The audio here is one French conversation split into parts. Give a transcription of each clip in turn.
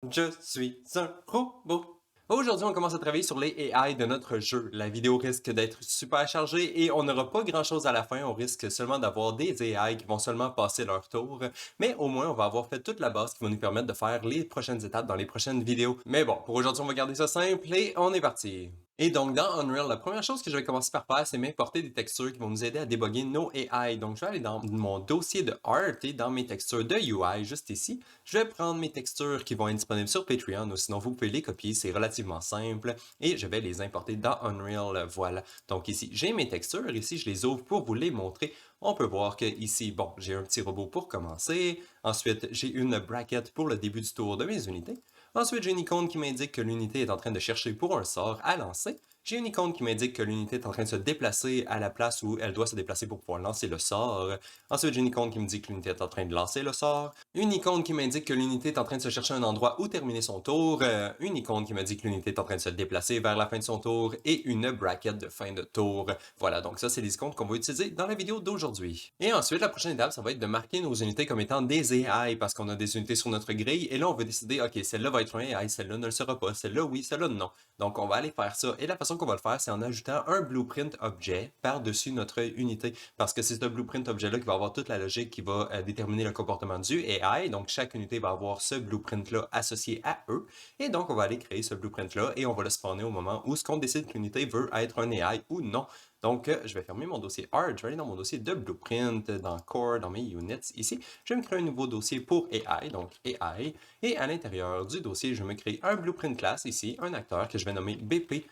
Je suis un robot. Aujourd'hui, on commence à travailler sur les AI de notre jeu. La vidéo risque d'être super chargée et on n'aura pas grand-chose à la fin. On risque seulement d'avoir des AI qui vont seulement passer leur tour. Mais au moins, on va avoir fait toute la base qui va nous permettre de faire les prochaines étapes dans les prochaines vidéos. Mais bon, pour aujourd'hui, on va garder ça simple et on est parti. Et donc, dans Unreal, la première chose que je vais commencer par faire, c'est m'importer des textures qui vont nous aider à débugger nos AI. Donc, je vais aller dans mon dossier de Art et dans mes textures de UI, juste ici. Je vais prendre mes textures qui vont être disponibles sur Patreon, ou sinon vous pouvez les copier, c'est relativement simple. Et je vais les importer dans Unreal, voilà. Donc ici, j'ai mes textures, ici je les ouvre pour vous les montrer. On peut voir que ici, bon, j'ai un petit robot pour commencer. Ensuite, j'ai une bracket pour le début du tour de mes unités. Ensuite, j'ai une icône qui m'indique que l'unité est en train de chercher pour un sort à lancer. J'ai une icône qui m'indique que l'unité est en train de se déplacer à la place où elle doit se déplacer pour pouvoir lancer le sort. Ensuite, j'ai une icône qui me dit que l'unité est en train de lancer le sort. Une icône qui m'indique que l'unité est en train de se chercher un endroit où terminer son tour. Une icône qui me dit que l'unité est en train de se déplacer vers la fin de son tour. Et une bracket de fin de tour. Voilà, donc ça, c'est les icônes qu'on va utiliser dans la vidéo d'aujourd'hui. Et ensuite, la prochaine étape, ça va être de marquer nos unités comme étant des AI parce qu'on a des unités sur notre grille. Et là, on veut décider, OK, celle-là va être un AI, celle-là ne le sera pas, celle-là oui, celle-là non. Donc, on va aller faire ça. Et la façon qu'on va le faire, c'est en ajoutant un blueprint objet par-dessus notre unité. Parce que c'est ce blueprint objet-là qui va avoir toute la logique qui va déterminer le comportement du AI. Donc, chaque unité va avoir ce blueprint-là associé à eux. Et donc, on va aller créer ce blueprint-là et on va le spawner au moment où ce qu'on décide que l'unité veut être un AI ou non. Donc, je vais fermer mon dossier Art, je vais aller dans mon dossier de Blueprint, dans Core, dans mes Units, ici. Je vais me créer un nouveau dossier pour AI, donc AI. Et à l'intérieur du dossier, je vais me créer un Blueprint class, ici, un acteur que je vais nommer BP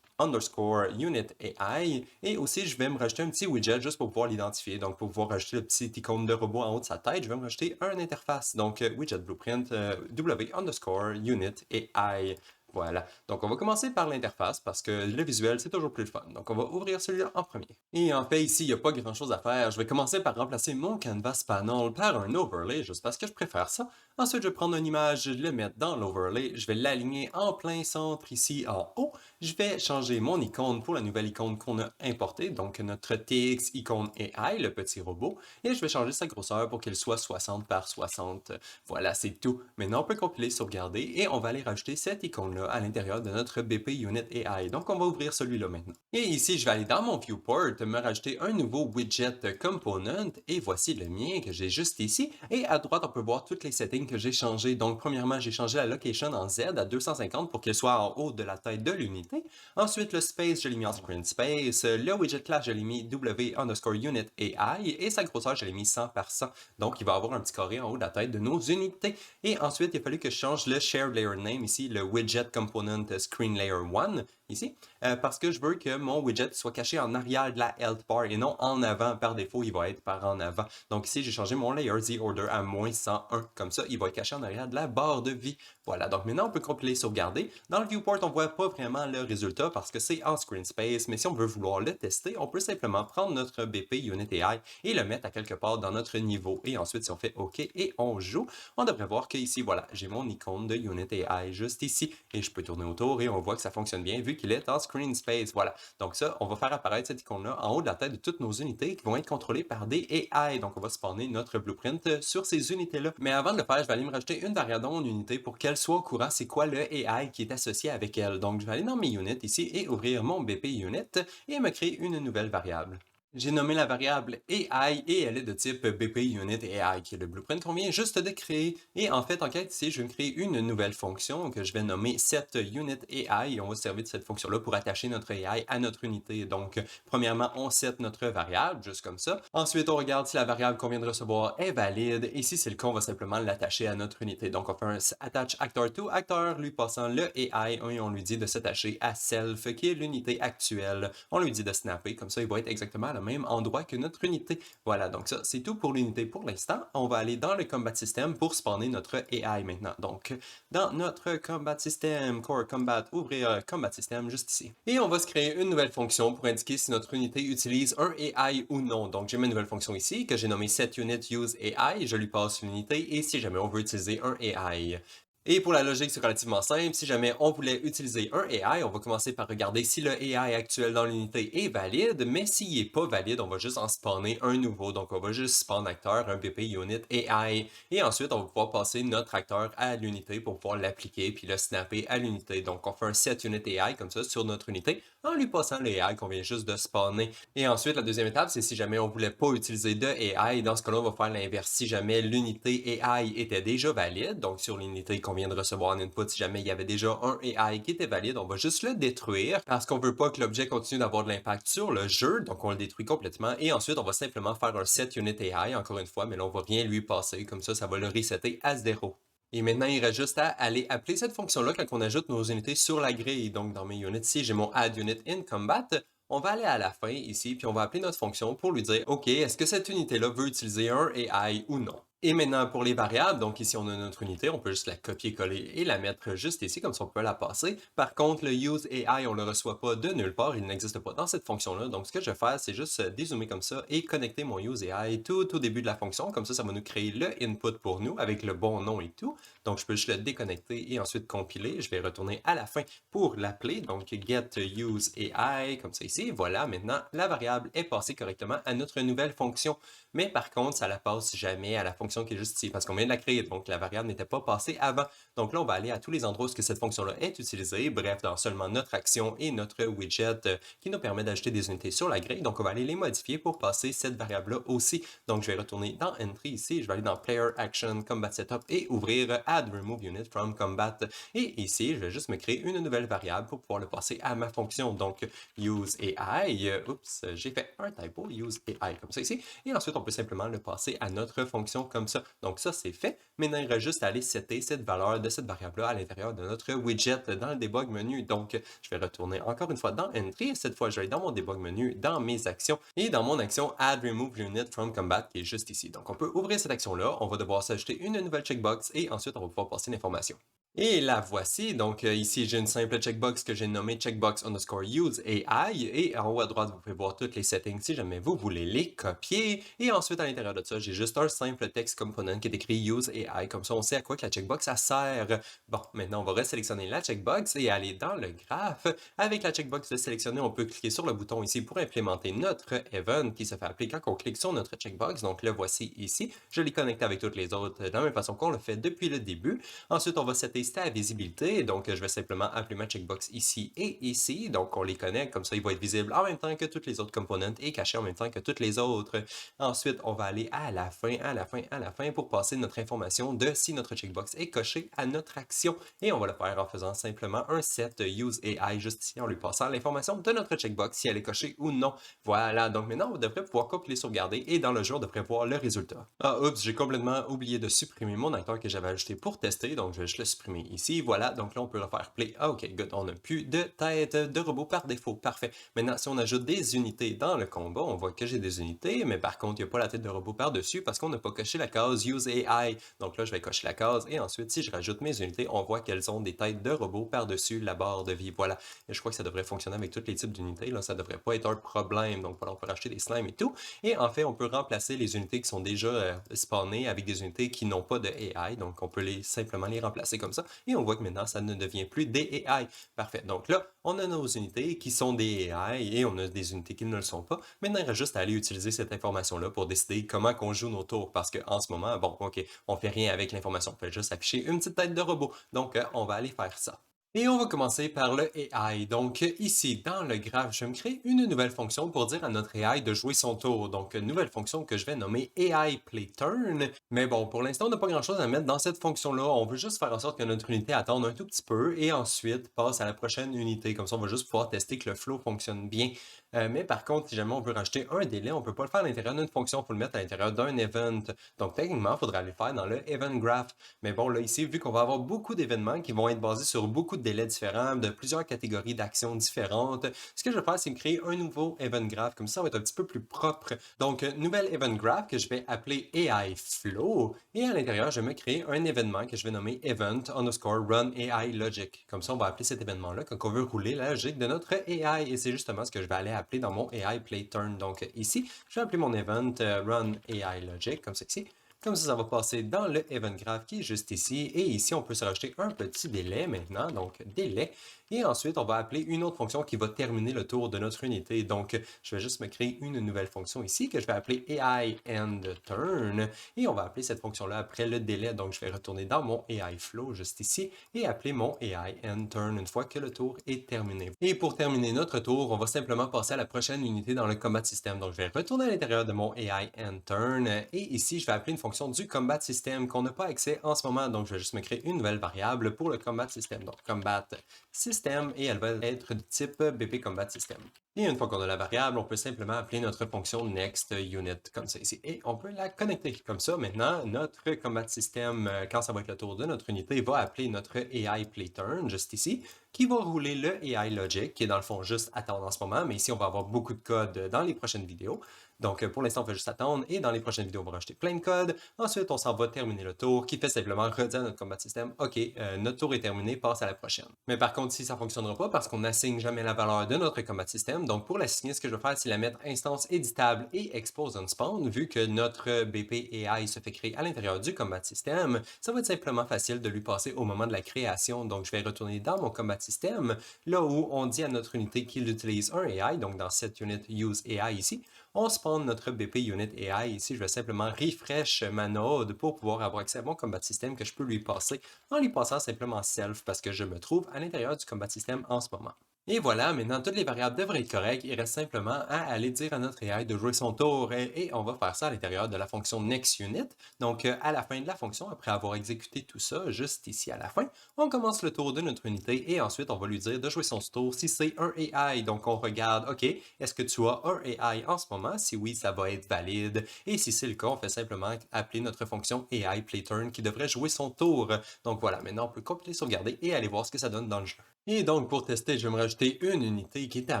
underscore unit AI. Et aussi, je vais me rajouter un petit widget juste pour pouvoir l'identifier. Donc, pour pouvoir rajouter le petit icône de robot en haut de sa tête, je vais me rajouter un interface. Donc, widget blueprint W underscore unit AI. Voilà. Donc, on va commencer par l'interface parce que le visuel, c'est toujours plus le fun. Donc, on va ouvrir celui-là en premier. Et en fait, ici, il n'y a pas grand-chose à faire. Je vais commencer par remplacer mon canvas panel par un overlay, juste parce que je préfère ça. Ensuite, je vais prendre une image, le mettre dans l'overlay. Je vais l'aligner en plein centre ici en haut. Je vais changer mon icône pour la nouvelle icône qu'on a importée, donc notre TX icône AI, le petit robot, et je vais changer sa grosseur pour qu'elle soit 60 par 60. Voilà, c'est tout. Maintenant, on peut compiler, sauvegarder, et on va aller rajouter cette icône-là à l'intérieur de notre BP Unit AI. Donc, on va ouvrir celui-là maintenant. Et ici, je vais aller dans mon viewport, me rajouter un nouveau widget component, et voici le mien que j'ai juste ici. Et à droite, on peut voir toutes les settings que j'ai changées. Donc, premièrement, j'ai changé la location en Z à 250 pour qu'elle soit en haut de la tête de l'unité. Ensuite, le space, je l'ai mis en screen space. Le widget class, je l'ai mis W underscore unit AI. Et sa grosseur, je l'ai mis 100 par 100. Donc, il va avoir un petit carré en haut de la tête de nos unités. Et ensuite, il a fallu que je change le shared layer name ici, le widget component screen layer 1 ici, parce que je veux que mon widget soit caché en arrière de la health bar et non en avant. Par défaut, il va être par en avant. Donc ici, j'ai changé mon layer Z order à moins 101. Comme ça, il va être caché en arrière de la barre de vie. Voilà, donc maintenant, on peut compiler, sauvegarder. Dans le viewport, on ne voit pas vraiment le résultat parce que c'est en screen space, mais si on veut vouloir le tester, on peut simplement prendre notre BP Unit AI et le mettre à quelque part dans notre niveau. Et ensuite, si on fait OK et on joue, on devrait voir qu'ici, voilà, j'ai mon icône de Unit AI juste ici. Et je peux tourner autour et on voit que ça fonctionne bien vu qu'il est en screen space. Voilà, donc ça, on va faire apparaître cette icône-là en haut de la tête de toutes nos unités qui vont être contrôlées par des AI. Donc, on va spawner notre blueprint sur ces unités-là. Mais avant de le faire, je vais aller me rajouter une variable dans mon unité pour qu'elle soit au courant c'est quoi le AI qui est associé avec elle. Donc, je vais aller dans mes units ici et ouvrir mon BP unit et me créer une nouvelle variable. J'ai nommé la variable AI et elle est de type BP Unit AI, qui est le blueprint qu'on vient juste de créer. Et en fait, en quête ici, je vais créer une nouvelle fonction que je vais nommer setUnitAI et on va se servir de cette fonction-là pour attacher notre AI à notre unité. Donc, premièrement, on set notre variable, juste comme ça. Ensuite, on regarde si la variable qu'on vient de recevoir est valide et si c'est le cas, on va simplement l'attacher à notre unité. Donc, on fait un attach actor to actor, lui passant le AI et on lui dit de s'attacher à self, qui est l'unité actuelle. On lui dit de snapper, comme ça, il va être exactement à la même endroit que notre unité. Voilà, donc ça, c'est tout pour l'unité pour l'instant. On va aller dans le combat system pour spawner notre AI maintenant. Donc, dans notre combat system, core combat, ouvrir combat system juste ici. Et on va se créer une nouvelle fonction pour indiquer si notre unité utilise un AI ou non. Donc, j'ai ma nouvelle fonction ici que j'ai nommée setUnitUseAI. Je lui passe l'unité et si jamais on veut utiliser un AI. Et pour la logique, c'est relativement simple. Si jamais on voulait utiliser un AI, on va commencer par regarder si le AI actuel dans l'unité est valide, mais s'il n'est pas valide, on va juste en spawner un nouveau. Donc, on va juste spawn acteur, un BP unit AI, et ensuite, on va pouvoir passer notre acteur à l'unité pour pouvoir l'appliquer puis le snapper à l'unité. Donc, on fait un set unit AI comme ça sur notre unité en lui passant le AI qu'on vient juste de spawner. Et ensuite, la deuxième étape, c'est si jamais on voulait pas utiliser de AI, dans ce cas-là, on va faire l'inverse. Si jamais l'unité AI était déjà valide, donc sur l'unité qu'on vient de recevoir en input, si jamais il y avait déjà un AI qui était valide, on va juste le détruire parce qu'on veut pas que l'objet continue d'avoir de l'impact sur le jeu, donc on le détruit complètement. Et ensuite, on va simplement faire un set unit AI, encore une fois, mais là, on va rien lui passer, comme ça va le resetter à 0. Et maintenant, il reste juste à aller appeler cette fonction-là quand on ajoute nos unités sur la grille. Donc, dans mes units, ici, j'ai mon add unit in combat. On va aller à la fin ici, puis on va appeler notre fonction pour lui dire, OK, est-ce que cette unité-là veut utiliser un AI ou non? Et maintenant, pour les variables, donc ici, on a notre unité, on peut juste la copier-coller et la mettre juste ici, comme ça, on peut la passer. Par contre, le use AI, on ne le reçoit pas de nulle part, il n'existe pas dans cette fonction-là. Donc, ce que je vais faire, c'est juste dézoomer comme ça et connecter mon use AI tout au début de la fonction. Comme ça va nous créer le input pour nous avec le bon nom et tout. Donc, je peux juste le déconnecter et ensuite compiler. Je vais retourner à la fin pour l'appeler. Donc, get use AI, comme ça ici. Voilà, maintenant, la variable est passée correctement à notre nouvelle fonction. Mais par contre, ça la passe jamais à la fonction qui est juste ici parce qu'on vient de la créer. Donc, la variable n'était pas passée avant. Donc là, on va aller à tous les endroits où cette fonction-là est utilisée. Bref, dans seulement notre action et notre widget qui nous permet d'ajouter des unités sur la grille. Donc, on va aller les modifier pour passer cette variable-là aussi. Donc, je vais retourner dans Entry ici. Je vais aller dans Player Action, Combat Setup et ouvrir Add Remove Unit from Combat. Et ici, je vais juste me créer une nouvelle variable pour pouvoir le passer à ma fonction. Donc, Use AI. Oups, j'ai fait un typo. Use AI comme ça ici. Et ensuite, on peut simplement le passer à notre fonction comme ça. Donc, ça, c'est fait. Maintenant, il reste juste à aller setter cette valeur de cette variable-là à l'intérieur de notre widget dans le debug menu. Donc, je vais retourner encore une fois dans Entry. Cette fois, je vais aller dans mon debug menu, dans mes actions et dans mon action Add Remove Unit from Combat qui est juste ici. Donc, on peut ouvrir cette action-là. On va devoir s'ajouter une nouvelle checkbox et ensuite, on va pouvoir passer l'information. Et la voici, donc ici j'ai une simple checkbox que j'ai nommée checkbox underscore use AI et en haut à droite vous pouvez voir toutes les settings si jamais vous voulez les copier et ensuite à l'intérieur de ça j'ai juste un simple text component qui est écrit use AI, comme ça on sait à quoi que la checkbox ça sert. Bon, maintenant on va resélectionner la checkbox et aller dans le graphe. Avec la checkbox de sélectionner, on peut cliquer sur le bouton ici pour implémenter notre event qui se fait appeler quand on clique sur notre checkbox, donc le voici ici. Je l'ai connecté avec toutes les autres de la même façon qu'on le fait depuis le début. Ensuite on va setter à visibilité, donc je vais simplement appeler ma checkbox ici et ici, donc on les connecte, comme ça il va être visible en même temps que toutes les autres components et caché en même temps que toutes les autres. Ensuite, on va aller à la fin pour passer notre information de si notre checkbox est cochée à notre action et on va le faire en faisant simplement un set use AI juste ici en lui passant l'information de notre checkbox si elle est cochée ou non. Voilà, donc maintenant on devrait pouvoir compiler, sauvegarder et dans le jeu on devrait voir le résultat. Ah oups, j'ai complètement oublié de supprimer mon acteur que j'avais ajouté pour tester, donc je vais juste le supprimer ici. Voilà, donc là on peut le faire play. Ah ok, good, on n'a plus de tête de robot par défaut, parfait. Maintenant, si on ajoute des unités dans le combat, on voit que j'ai des unités, mais par contre il n'y a pas la tête de robot par-dessus parce qu'on n'a pas coché la case Use AI. Donc là je vais cocher la case et ensuite si je rajoute mes unités, on voit qu'elles ont des têtes de robot par-dessus la barre de vie. Voilà, et je crois que ça devrait fonctionner avec tous les types d'unités, là ça devrait pas être un problème. Donc voilà, on peut racheter des slimes et tout. Et en fait, on peut remplacer les unités qui sont déjà spawnées avec des unités qui n'ont pas de AI. Donc, on peut simplement les remplacer comme ça. Et on voit que maintenant, ça ne devient plus des AI. Parfait. Donc là, on a nos unités qui sont des AI et on a des unités qui ne le sont pas. Maintenant, il reste juste à aller utiliser cette information-là pour décider comment qu'on joue nos tours. Parce qu'en ce moment, bon, ok, on fait rien avec l'information. On peut juste afficher une petite tête de robot. Donc, on va aller faire ça. Et on va commencer par le AI. Donc ici, dans le graphe, je vais me créer une nouvelle fonction pour dire à notre AI de jouer son tour. Donc une nouvelle fonction que je vais nommer AI Play Turn. Mais bon, pour l'instant, on n'a pas grand-chose à mettre dans cette fonction-là. On veut juste faire en sorte que notre unité attende un tout petit peu et ensuite passe à la prochaine unité. Comme ça, on va juste pouvoir tester que le flow fonctionne bien. Mais par contre, si jamais on veut rajouter un délai, on ne peut pas le faire à l'intérieur d'une fonction, il faut le mettre à l'intérieur d'un event. Donc techniquement, il faudrait aller le faire dans le event graph. Mais bon, là ici, vu qu'on va avoir beaucoup d'événements qui vont être basés sur beaucoup de délais différents, de plusieurs catégories d'actions différentes, ce que je vais faire, c'est me créer un nouveau event graph. Comme ça va être un petit peu plus propre. Donc, nouvel event graph que je vais appeler AI Flow. Et à l'intérieur, je vais me créer un événement que je vais nommer event underscore run AI logic. Comme ça, on va appeler cet événement-là quand on veut rouler la logique de notre AI. Et c'est justement ce que je vais aller appeler dans mon AI Play Turn. Donc ici, je vais appeler mon event run AI logic, comme ça ici. Comme ça va passer dans le event graph qui est juste ici. Et ici, on peut se rajouter un petit délai maintenant, donc délai. Et ensuite, on va appeler une autre fonction qui va terminer le tour de notre unité. Donc, je vais juste me créer une nouvelle fonction ici que je vais appeler AI end turn. Et on va appeler cette fonction-là après le délai. Donc, je vais retourner dans mon AI flow juste ici et appeler mon AI end turn une fois que le tour est terminé. Et pour terminer notre tour, on va simplement passer à la prochaine unité dans le combat system. Donc, je vais retourner à l'intérieur de mon AI end turn. Et ici, je vais appeler une fonction du combat system qu'on n'a pas accès en ce moment. Donc, je vais juste me créer une nouvelle variable pour le combat system. Donc, combat system et elle va être de type BP combat system. Et une fois qu'on a la variable, on peut simplement appeler notre fonction next unit comme ça ici. Et on peut la connecter comme ça. Maintenant, notre combat system, quand ça va être le tour de notre unité, va appeler notre AI play turn juste ici, qui va rouler le AI logic, qui est dans le fond juste attendre en ce moment. Mais ici, on va avoir beaucoup de code dans les prochaines vidéos. Donc, pour l'instant, on va juste attendre et dans les prochaines vidéos, on va rajouter plein de code. Ensuite, on s'en va terminer le tour qui fait simplement redire à notre combat system, OK, notre tour est terminé, passe à la prochaine. Mais par contre, si ça ne fonctionnera pas parce qu'on n'assigne jamais la valeur de notre combat system, donc pour l'assigner, ce que je vais faire, c'est la mettre instance éditable et expose on spawn, vu que notre BP AI se fait créer à l'intérieur du combat system, ça va être simplement facile de lui passer au moment de la création. Donc, je vais retourner dans mon combat system, là où on dit à notre unité qu'il utilise un AI, donc dans cette unit use AI ici, on spawn notre BP Unit AI. Ici, je vais simplement refresh ma node pour pouvoir avoir accès à mon combat system que je peux lui passer en lui passant simplement self parce que je me trouve à l'intérieur du combat system en ce moment. Et voilà, maintenant toutes les variables devraient être correctes. Il reste simplement à aller dire à notre AI de jouer son tour et on va faire ça à l'intérieur de la fonction nextUnit. Donc à la fin de la fonction, après avoir exécuté tout ça, juste ici à la fin, on commence le tour de notre unité et ensuite on va lui dire de jouer son tour si c'est un AI. Donc on regarde, OK, est-ce que tu as un AI en ce moment? Si oui, ça va être valide. Et si c'est le cas, on fait simplement appeler notre fonction AI playTurn qui devrait jouer son tour. Donc voilà, maintenant on peut compléter, sauvegarder et aller voir ce que ça donne dans le jeu. Et donc, pour tester, je vais me rajouter une unité qui est à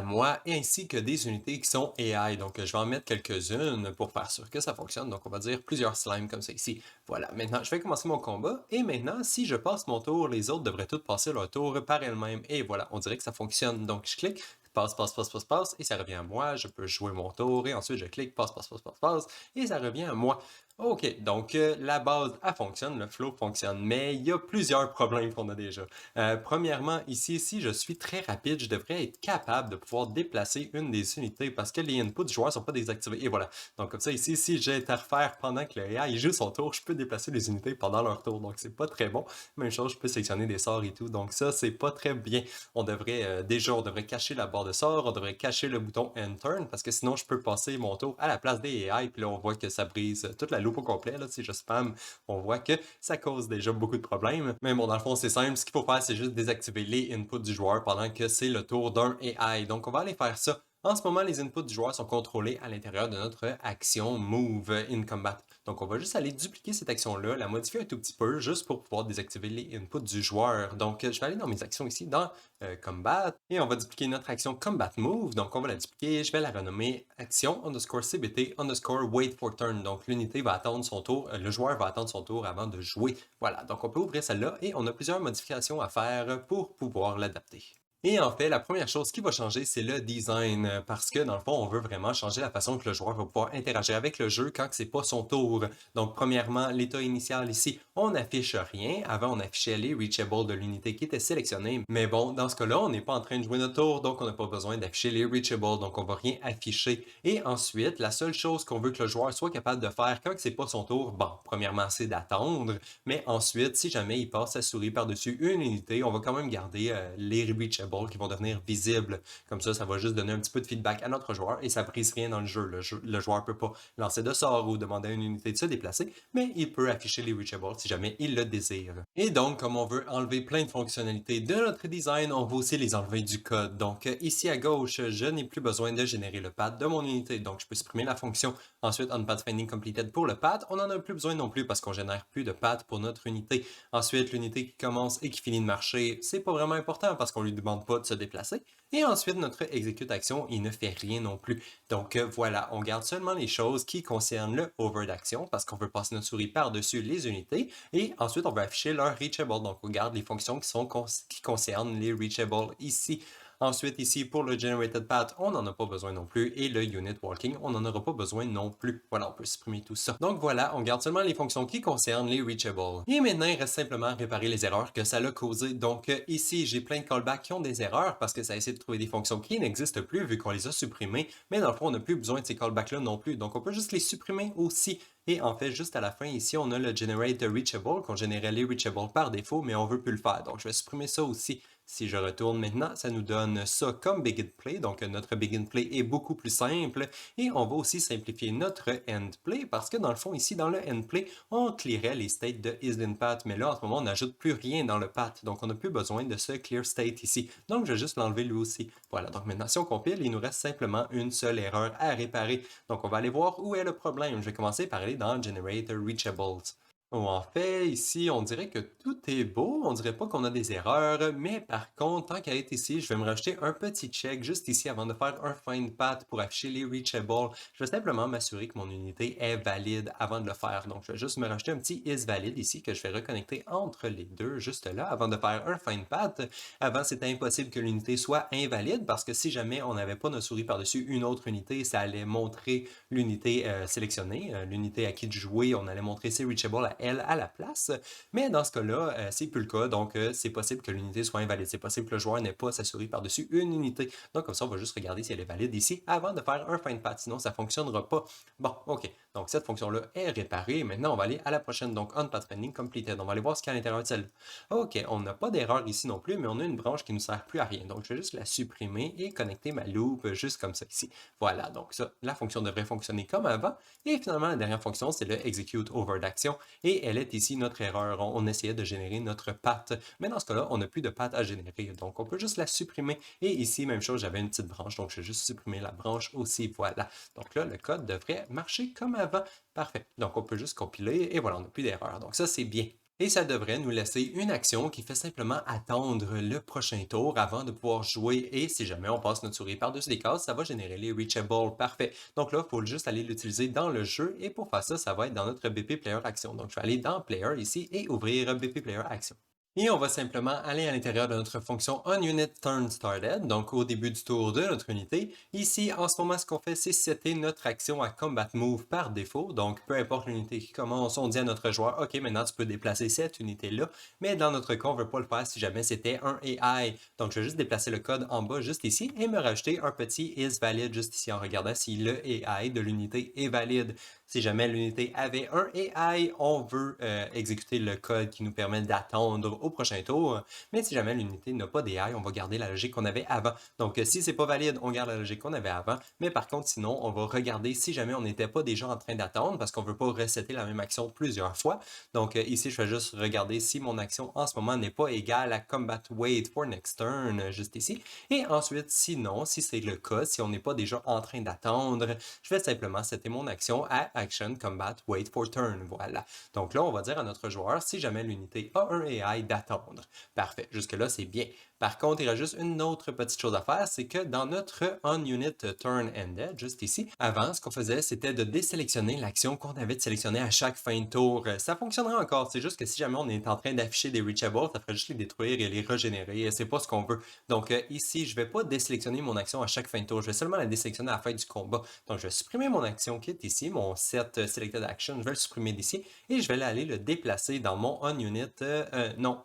moi, ainsi que des unités qui sont AI. Donc, je vais en mettre quelques-unes pour faire sûr que ça fonctionne. Donc, on va dire plusieurs slimes comme ça ici. Voilà, maintenant, je vais commencer mon combat. Et maintenant, si je passe mon tour, les autres devraient tous passer leur tour par elles-mêmes. Et voilà, on dirait que ça fonctionne. Donc, je clique, passe, passe, passe, passe, passe, et ça revient à moi. Je peux jouer mon tour, et ensuite, je clique, passe, passe, passe, passe, passe, et ça revient à moi. OK, donc la base, elle fonctionne, le flow fonctionne, mais il y a plusieurs problèmes qu'on a déjà. Premièrement, ici, si je suis très rapide, je devrais être capable de pouvoir déplacer une des unités parce que les inputs du joueur ne sont pas désactivés. Et voilà. Donc comme ça, ici, si j'ai à refaire pendant que le AI joue son tour, je peux déplacer les unités pendant leur tour. Donc c'est pas très bon. Même chose, je peux sélectionner des sorts et tout. Donc ça, c'est pas très bien. On devrait on devrait cacher la barre de sorts, on devrait cacher le bouton End Turn parce que sinon, je peux passer mon tour à la place des AI. Puis là, on voit que ça brise toute la loupe au complet. Là, si je spam, on voit que ça cause déjà beaucoup de problèmes. Mais bon, dans le fond, c'est simple. Ce qu'il faut faire, c'est juste désactiver les inputs du joueur pendant que c'est le tour d'un AI. Donc, on va aller faire ça. En ce moment, les inputs du joueur sont contrôlés à l'intérieur de notre action Move in Combat. Donc, on va juste aller dupliquer cette action-là, la modifier un tout petit peu, juste pour pouvoir désactiver les inputs du joueur. Donc, je vais aller dans mes actions ici, dans Combat, et on va dupliquer notre action Combat Move. Donc, on va la dupliquer, je vais la renommer action underscore CBT underscore wait for turn. Donc, l'unité va attendre son tour, le joueur va attendre son tour avant de jouer. Voilà, donc on peut ouvrir celle-là et on a plusieurs modifications à faire pour pouvoir l'adapter. Et en fait, la première chose qui va changer, c'est le design, parce que dans le fond, on veut vraiment changer la façon que le joueur va pouvoir interagir avec le jeu quand c'est pas son tour. Donc, premièrement, l'état initial ici, on n'affiche rien. Avant, on affichait les reachables de l'unité qui était sélectionnée. Mais bon, dans ce cas-là, on n'est pas en train de jouer notre tour, donc on n'a pas besoin d'afficher les reachables, donc on va rien afficher. Et ensuite, la seule chose qu'on veut que le joueur soit capable de faire quand c'est pas son tour, bon, premièrement, c'est d'attendre. Mais ensuite, si jamais il passe sa souris par-dessus une unité, on va quand même garder les reachables qui vont devenir visibles. Comme ça va juste donner un petit peu de feedback à notre joueur et ça brise rien dans le jeu. Le joueur ne peut pas lancer de sort ou demander à une unité de se déplacer, mais il peut afficher les reachables si jamais il le désire. Et donc, comme on veut enlever plein de fonctionnalités de notre design, on va aussi les enlever du code. Donc, ici à gauche, je n'ai plus besoin de générer le path de mon unité. Donc, je peux supprimer la fonction. Ensuite, on path finding completed pour le path. On n'en a plus besoin non plus parce qu'on génère plus de path pour notre unité. Ensuite, l'unité qui commence et qui finit de marcher, c'est pas vraiment important parce qu'on lui demande pas de se déplacer. Et ensuite, notre execute action, il ne fait rien non plus. Donc voilà, on garde seulement les choses qui concernent le over d'action parce qu'on veut passer notre souris par-dessus les unités. Et ensuite, on va afficher leur reachable. Donc on garde les fonctions qui concernent les reachables ici. Ensuite, ici, pour le Generated Path, on n'en a pas besoin non plus. Et le Unit Walking, on n'en aura pas besoin non plus. Voilà, on peut supprimer tout ça. Donc voilà, on garde seulement les fonctions qui concernent les Reachable. Et maintenant, il reste simplement à réparer les erreurs que ça a causées. Donc ici, j'ai plein de callbacks qui ont des erreurs parce que ça essaie de trouver des fonctions qui n'existent plus vu qu'on les a supprimées. Mais dans le fond, on n'a plus besoin de ces callbacks-là non plus. Donc on peut juste les supprimer aussi. Et en fait, juste à la fin, ici, on a le Generate Reachable, qu'on générait les Reachable par défaut, mais on veut plus le faire. Donc, je vais supprimer ça aussi. Si je retourne maintenant, ça nous donne ça comme Begin Play. Donc, notre Begin Play est beaucoup plus simple. Et on va aussi simplifier notre End Play parce que dans le fond, ici, dans le End Play, on clearait les states de isInPath. Mais là, en ce moment, on n'ajoute plus rien dans le path. Donc, on n'a plus besoin de ce Clear State ici. Donc, je vais juste l'enlever lui aussi. Voilà. Donc, maintenant, si on compile, il nous reste simplement une seule erreur à réparer. Donc, on va aller voir où est le problème. Je vais commencer par aller dans Generator Reachables. Oh, en fait, ici, on dirait que tout est beau, on dirait pas qu'on a des erreurs, mais par contre, tant qu'à être ici, je vais me rajouter un petit check juste ici avant de faire un find path pour afficher les reachable. Je vais simplement m'assurer que mon unité est valide avant de le faire. Donc, je vais juste me rajouter un petit is valide ici que je vais reconnecter entre les deux, juste là, avant de faire un find path. Avant, c'était impossible que l'unité soit invalide parce que si jamais on n'avait pas notre souris par-dessus une autre unité, ça allait montrer l'unité sélectionnée, l'unité à qui de jouer, on allait montrer ses reachable à elle à la place. Mais dans ce cas-là, c'est plus le cas, donc c'est possible que l'unité soit invalide. C'est possible que le joueur n'ait pas sa souris par-dessus une unité. Donc comme ça, on va juste regarder si elle est valide ici avant de faire un find path, sinon ça ne fonctionnera pas. Bon, ok. Donc cette fonction-là est réparée. Maintenant, on va aller à la prochaine, donc onPathFinding completed. On va aller voir ce qu'il y a à l'intérieur de celle-là. Ok, on n'a pas d'erreur ici non plus, mais on a une branche qui ne nous sert plus à rien. Donc je vais juste la supprimer et connecter ma loop juste comme ça ici. Voilà, donc ça, la fonction devrait fonctionner comme avant. Et finalement, la dernière fonction, c'est le execute over d'action. Et elle est ici notre erreur. On essayait de générer notre path. Mais dans ce cas-là, on n'a plus de path à générer. Donc, on peut juste la supprimer. Et ici, même chose, j'avais une petite branche. Donc, je vais juste supprimer la branche aussi. Voilà. Donc là, le code devrait marcher comme avant. Parfait. Donc, on peut juste compiler. Et voilà, on n'a plus d'erreur. Donc, ça, c'est bien. Et ça devrait nous laisser une action qui fait simplement attendre le prochain tour avant de pouvoir jouer. Et si jamais on passe notre souris par-dessus les cases, ça va générer les reachable. Parfait. Donc là, il faut juste aller l'utiliser dans le jeu. Et pour faire ça, ça va être dans notre BP Player Action. Donc je vais aller dans Player ici et ouvrir BP Player Action. Et on va simplement aller à l'intérieur de notre fonction onUnitTurnStarted, donc au début du tour de notre unité. Ici, en ce moment, ce qu'on fait, c'est setter notre action à Combat Move par défaut. Donc, peu importe l'unité qui commence, on dit à notre joueur, OK, maintenant tu peux déplacer cette unité-là. Mais dans notre cas, on ne veut pas le faire si jamais c'était un AI. Donc, je vais juste déplacer le code en bas, juste ici, et me rajouter un petit isValid juste ici en regardant si le AI de l'unité est valide. Si jamais l'unité avait un AI, on veut exécuter le code qui nous permet d'attendre au prochain tour. Mais si jamais l'unité n'a pas d'AI, on va garder la logique qu'on avait avant. Donc si c'est pas valide, on garde la logique qu'on avait avant. Mais par contre, sinon, on va regarder si jamais on n'était pas déjà en train d'attendre parce qu'on veut pas resetter la même action plusieurs fois. Donc ici, je vais juste regarder si mon action en ce moment n'est pas égale à combat wait for next turn, juste ici. Et ensuite, sinon, si c'est le cas, si on n'est pas déjà en train d'attendre, je vais simplement setter mon action à action combat wait for turn. Voilà. Donc là, on va dire à notre joueur si jamais l'unité a un AI d'attendre. Parfait. Jusque-là, c'est bien. Par contre, il y a juste une autre petite chose à faire, c'est que dans notre onUnitTurnEnded, juste ici, avant, ce qu'on faisait, c'était de désélectionner l'action qu'on avait de sélectionner à chaque fin de tour. Ça fonctionnera encore, c'est juste que si jamais on est en train d'afficher des reachables, ça ferait juste les détruire et les régénérer, c'est pas ce qu'on veut. Donc ici, je vais pas désélectionner mon action à chaque fin de tour, je vais seulement la désélectionner à la fin du combat. Donc je vais supprimer mon action qui est ici, mon set selected action, je vais le supprimer d'ici et je vais aller le déplacer dans mon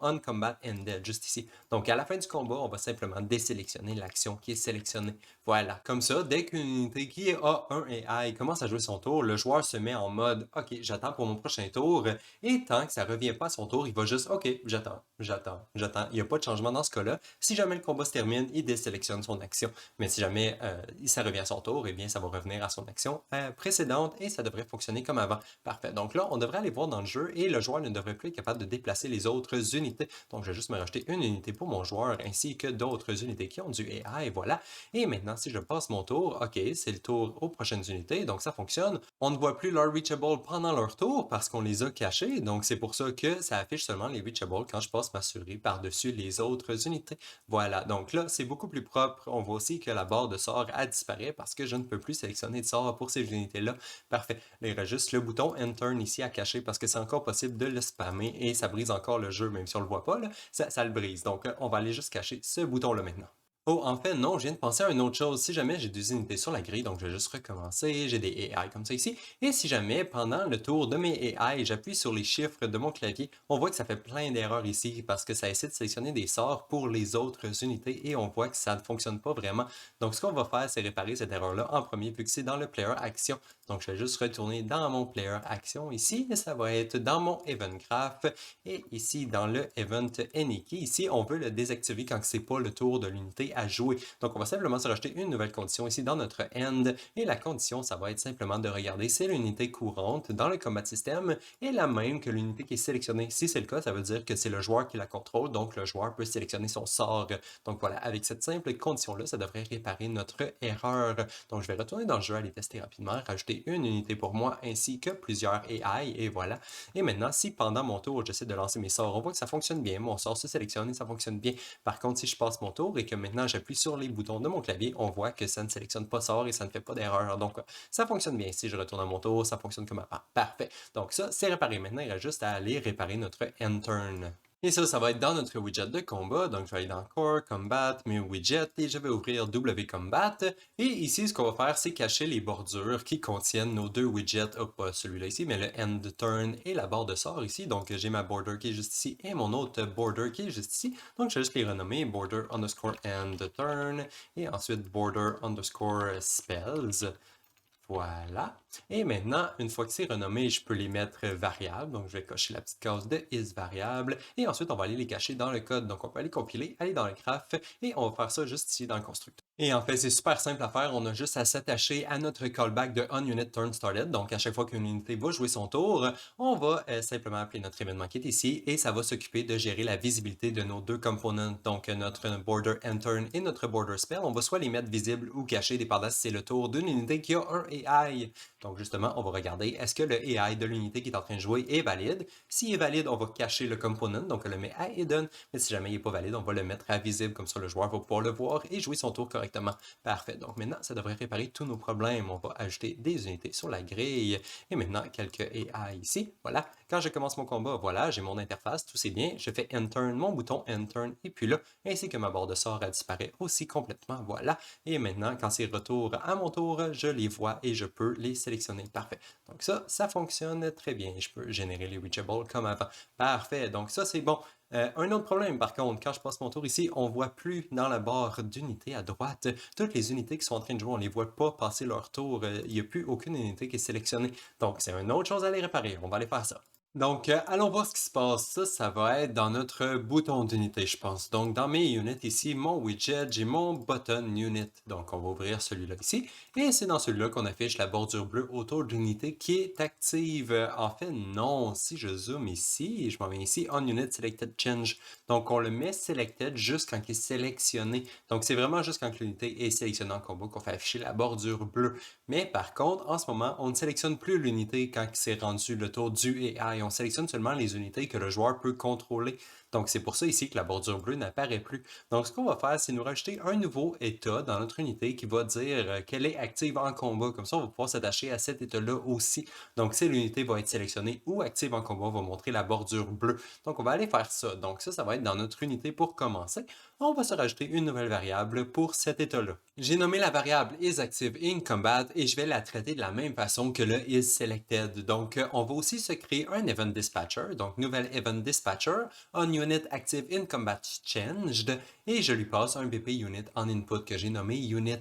onCombatEnded, juste ici. Donc à la fin du combat, on va simplement désélectionner l'action qui est sélectionnée. Voilà, comme ça, dès qu'une unité qui a un AI commence à jouer son tour, le joueur se met en mode « Ok, j'attends pour mon prochain tour » et tant que ça ne revient pas à son tour, il va juste « Ok, j'attends. » Il n'y a pas de changement dans ce cas-là. Si jamais le combat se termine, il désélectionne son action. Mais si jamais ça revient à son tour, eh bien ça va revenir à son action précédente et ça devrait fonctionner comme avant. Parfait. Donc là, on devrait aller voir dans le jeu et le joueur ne devrait plus être capable de déplacer les autres unités. Donc je vais juste me rajouter une unité pour mon joueur ainsi que d'autres unités qui ont du AI. Voilà. Et maintenant, si je passe mon tour, ok, c'est le tour aux prochaines unités, donc ça fonctionne. On ne voit plus leur reachable pendant leur tour parce qu'on les a cachés, donc c'est pour ça que ça affiche seulement les reachable quand je passe ma souris par-dessus les autres unités. Voilà, donc là, c'est beaucoup plus propre. On voit aussi que la barre de sort a disparu parce que je ne peux plus sélectionner de sort pour ces unités-là. Parfait. Là, il reste juste le bouton Enter ici à cacher parce que c'est encore possible de le spammer et ça brise encore le jeu, même si on le voit pas, là, ça le brise. Donc, on va aller juste cacher ce bouton-là maintenant. Oh, en fait, non, je viens de penser à une autre chose. Si jamais j'ai des unités sur la grille, donc je vais juste recommencer, j'ai des AI comme ça ici. Et si jamais, pendant le tour de mes AI, j'appuie sur les chiffres de mon clavier, on voit que ça fait plein d'erreurs ici parce que ça essaie de sélectionner des sorts pour les autres unités et on voit que ça ne fonctionne pas vraiment. Donc, ce qu'on va faire, c'est réparer cette erreur-là en premier vu que c'est dans le player action. Donc, je vais juste retourner dans mon player action ici et ça va être dans mon event graph et ici dans le event Any-Key. Ici, on veut le désactiver quand c'est pas le tour de l'unité à jouer. Donc, on va simplement se rajouter une nouvelle condition ici dans notre end. Et la condition, ça va être simplement de regarder si l'unité courante dans le combat system est la même que l'unité qui est sélectionnée. Si c'est le cas, ça veut dire que c'est le joueur qui la contrôle. Donc, le joueur peut sélectionner son sort. Donc, voilà, avec cette simple condition-là, ça devrait réparer notre erreur. Donc, je vais retourner dans le jeu, aller tester rapidement, rajouter une unité pour moi ainsi que plusieurs AI. Et voilà. Et maintenant, si pendant mon tour, j'essaie de lancer mes sorts, on voit que ça fonctionne bien. Mon sort se sélectionne et ça fonctionne bien. Par contre, si je passe mon tour et que maintenant j'appuie sur les boutons de mon clavier, on voit que ça ne sélectionne pas sort et ça ne fait pas d'erreur. Donc, ça fonctionne bien. Si je retourne à mon tour, ça fonctionne comme avant. Parfait. Donc, ça, c'est réparé. Maintenant, il reste juste à aller réparer notre end turn. Et ça va être dans notre widget de combat. Donc, je vais aller dans Core, Combat, mes widgets et je vais ouvrir W Combat. Et ici, ce qu'on va faire, c'est cacher les bordures qui contiennent nos deux widgets. Hop, pas celui-là ici, mais le End Turn et la barre de sort ici. Donc, j'ai ma border qui est juste ici et mon autre border qui est juste ici. Donc, je vais juste les renommer border underscore End Turn et ensuite border underscore Spells. Voilà. Et maintenant, une fois que c'est renommé, je peux les mettre variables. Donc, je vais cocher la petite case de is variable. Et ensuite, on va aller les cacher dans le code. Donc, on peut aller compiler, aller dans le graph. Et on va faire ça juste ici dans le constructeur. Et en fait, c'est super simple à faire. On a juste à s'attacher à notre callback de onUnitTurnStarted. Donc, à chaque fois qu'une unité va jouer son tour, on va simplement appeler notre événement qui est ici. Et ça va s'occuper de gérer la visibilité de nos deux components. Donc, notre border endTurn et notre border spell. On va soit les mettre visibles ou cachés, dépendant si c'est le tour d'une unité qui a un AI. Donc justement, on va regarder est-ce que le AI de l'unité qui est en train de jouer est valide. S'il est valide, on va cacher le component, donc on le met à hidden. Mais si jamais il n'est pas valide, on va le mettre à visible, comme ça le joueur va pouvoir le voir et jouer son tour correctement. Parfait. Donc maintenant, ça devrait réparer tous nos problèmes. On va ajouter des unités sur la grille. Et maintenant, quelques AI ici. Voilà. Quand je commence mon combat, voilà, j'ai mon interface, tout c'est bien. Je fais End-Turn, mon bouton End-Turn, et puis là, ainsi que ma barre de sort, elle disparaît aussi complètement. Voilà. Et maintenant, quand c'est retour à mon tour, je les vois et je peux les sélectionner. Parfait. Donc ça fonctionne très bien. Je peux générer les reachables comme avant. Parfait. Donc ça, c'est bon. Un autre problème, par contre, quand je passe mon tour ici, on ne voit plus dans la barre d'unité à droite toutes les unités qui sont en train de jouer. On ne les voit pas passer leur tour. Il n'y a plus aucune unité qui est sélectionnée. Donc, c'est une autre chose à les réparer. On va aller faire ça. Donc, allons voir ce qui se passe. Ça va être dans notre bouton d'unité, je pense. Donc, dans mes units ici, mon widget, j'ai mon button unit. Donc, on va ouvrir celui-là ici. Et c'est dans celui-là qu'on affiche la bordure bleue autour de l'unité qui est active. En fait, non. Si je zoome ici, et je m'en viens ici, on unit selected change. Donc, on le met selected juste quand il est sélectionné. Donc, c'est vraiment juste quand l'unité est sélectionnée en combo qu'on fait afficher la bordure bleue. Mais par contre, en ce moment, on ne sélectionne plus l'unité quand c'est rendu le tour du AI. On sélectionne seulement les unités que le joueur peut contrôler. Donc, c'est pour ça ici que la bordure bleue n'apparaît plus. Donc, ce qu'on va faire, c'est nous rajouter un nouveau état dans notre unité qui va dire qu'elle est active en combat. Comme ça, on va pouvoir s'attacher à cet état-là aussi. Donc, si l'unité va être sélectionnée ou active en combat, on va montrer la bordure bleue. Donc, on va aller faire ça. Donc, ça va être dans notre unité pour commencer. On va se rajouter une nouvelle variable pour cet état-là. J'ai nommé la variable isActiveInCombat et je vais la traiter de la même façon que le isSelected. Donc, on va aussi se créer un event dispatcher. Donc, nouvel event dispatcher, onUnit active in combat changed et je lui passe un BP unit en input que j'ai nommé unit.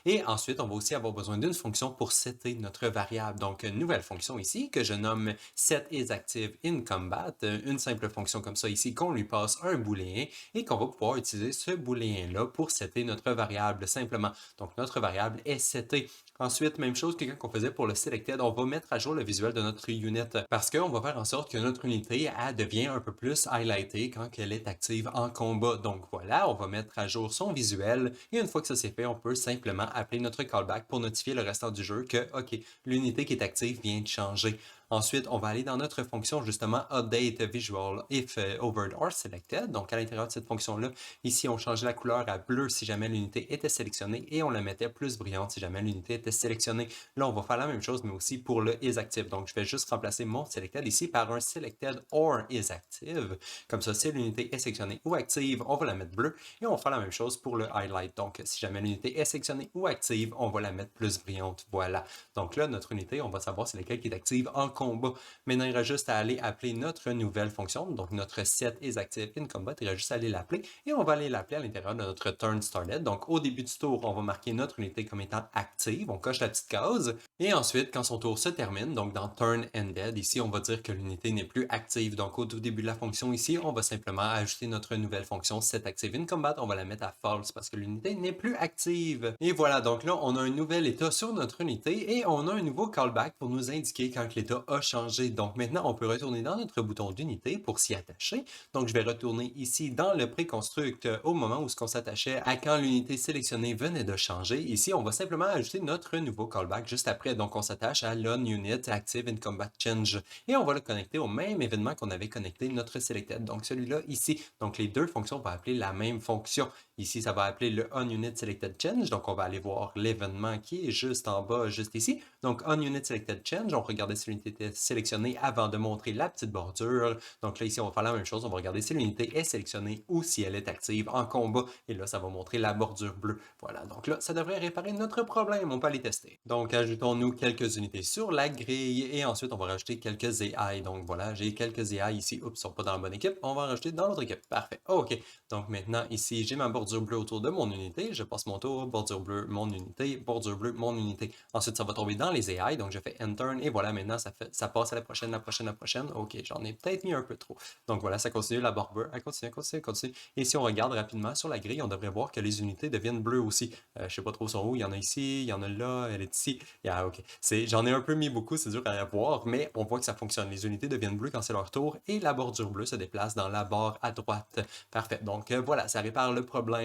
Et ensuite, on va aussi avoir besoin d'une fonction pour setter notre variable. Donc, une nouvelle fonction ici que je nomme setIsActiveInCombat, une simple fonction comme ça ici qu'on lui passe un booléen et qu'on va pouvoir utiliser ce booléen-là pour setter notre variable simplement. Donc, notre variable est settée. Ensuite, même chose que quand on faisait pour le selected, on va mettre à jour le visuel de notre unit parce qu'on va faire en sorte que notre unité elle devient un peu plus highlightée quand elle est active en combat. Donc voilà, on va mettre à jour son visuel et une fois que ça c'est fait, on peut simplement appeler notre callback pour notifier le restant du jeu que, OK, l'unité qui est active vient de changer. Ensuite, on va aller dans notre fonction justement Update Visual if Hovered or Selected. Donc, à l'intérieur de cette fonction-là, ici, on changeait la couleur à bleu si jamais l'unité était sélectionnée et on la mettait plus brillante si jamais l'unité était sélectionnée. Là, on va faire la même chose, mais aussi pour le isActive. Donc, je vais juste remplacer mon Selected ici par un Selected or isActive. Comme ça, si l'unité est sélectionnée ou active, on va la mettre bleue et on va faire la même chose pour le Highlight. Donc, si jamais l'unité est sélectionnée ou active, on va la mettre plus brillante. Voilà. Donc là, notre unité, on va savoir c'est laquelle qui est active en combat. Maintenant, il reste juste à aller appeler notre nouvelle fonction, donc notre set is active in combat. Il reste juste à aller l'appeler et on va aller l'appeler à l'intérieur de notre turn started. Donc, au début du tour, on va marquer notre unité comme étant active. On coche la petite case et ensuite, quand son tour se termine, donc dans turn ended, ici, on va dire que l'unité n'est plus active. Donc, au tout début de la fonction ici, on va simplement ajouter notre nouvelle fonction set active in combat. On va la mettre à false parce que l'unité n'est plus active. Et voilà, donc là, on a un nouvel état sur notre unité et on a un nouveau callback pour nous indiquer quand l'état a changé. Donc maintenant, on peut retourner dans notre bouton d'unité pour s'y attacher. Donc je vais retourner ici dans le préconstruct au moment où on s'attachait à quand l'unité sélectionnée venait de changer. Ici, on va simplement ajouter notre nouveau callback juste après. Donc on s'attache à l'OnUnit Active in Combat Change et on va le connecter au même événement qu'on avait connecté notre selected. Donc celui-là ici. Donc les deux fonctions vont appeler la même fonction. Ici, ça va appeler le OnUnit Selected Change. Donc, on va aller voir l'événement qui est juste en bas, juste ici. Donc, OnUnit Selected Change, on regardait si l'unité était sélectionnée avant de montrer la petite bordure. Donc là, ici, on va faire la même chose. On va regarder si l'unité est sélectionnée ou si elle est active en combat. Et là, ça va montrer la bordure bleue. Voilà, donc là, ça devrait réparer notre problème. On peut aller tester. Donc, ajoutons-nous quelques unités sur la grille et ensuite, on va rajouter quelques AI. Donc, voilà, j'ai quelques AI ici. Oups, ils sont pas dans la bonne équipe. On va en rajouter dans l'autre équipe. Parfait. OK. Donc, maintenant, ici, j'ai ma bordure bleue autour de mon unité. Je passe mon tour, bordure bleue, mon unité, bordure bleue, mon unité. Ensuite, ça va tomber dans les AI. Donc, je fais Enter et voilà, maintenant, ça passe à la prochaine, la prochaine, la prochaine. OK, j'en ai peut-être mis un peu trop. Donc, voilà, ça continue, la bordure, elle continue, elle continue, elle continue. Et si on regarde rapidement sur la grille, on devrait voir que les unités deviennent bleues aussi. Je sais pas trop sont où. Il y en a ici, il y en a là, elle est ici. Yeah, OK. J'en ai un peu mis beaucoup, c'est dur à voir, mais on voit que ça fonctionne. Les unités deviennent bleues quand c'est leur tour et la bordure bleue se déplace dans la barre à droite. Parfait. Donc, voilà, ça répare le problème.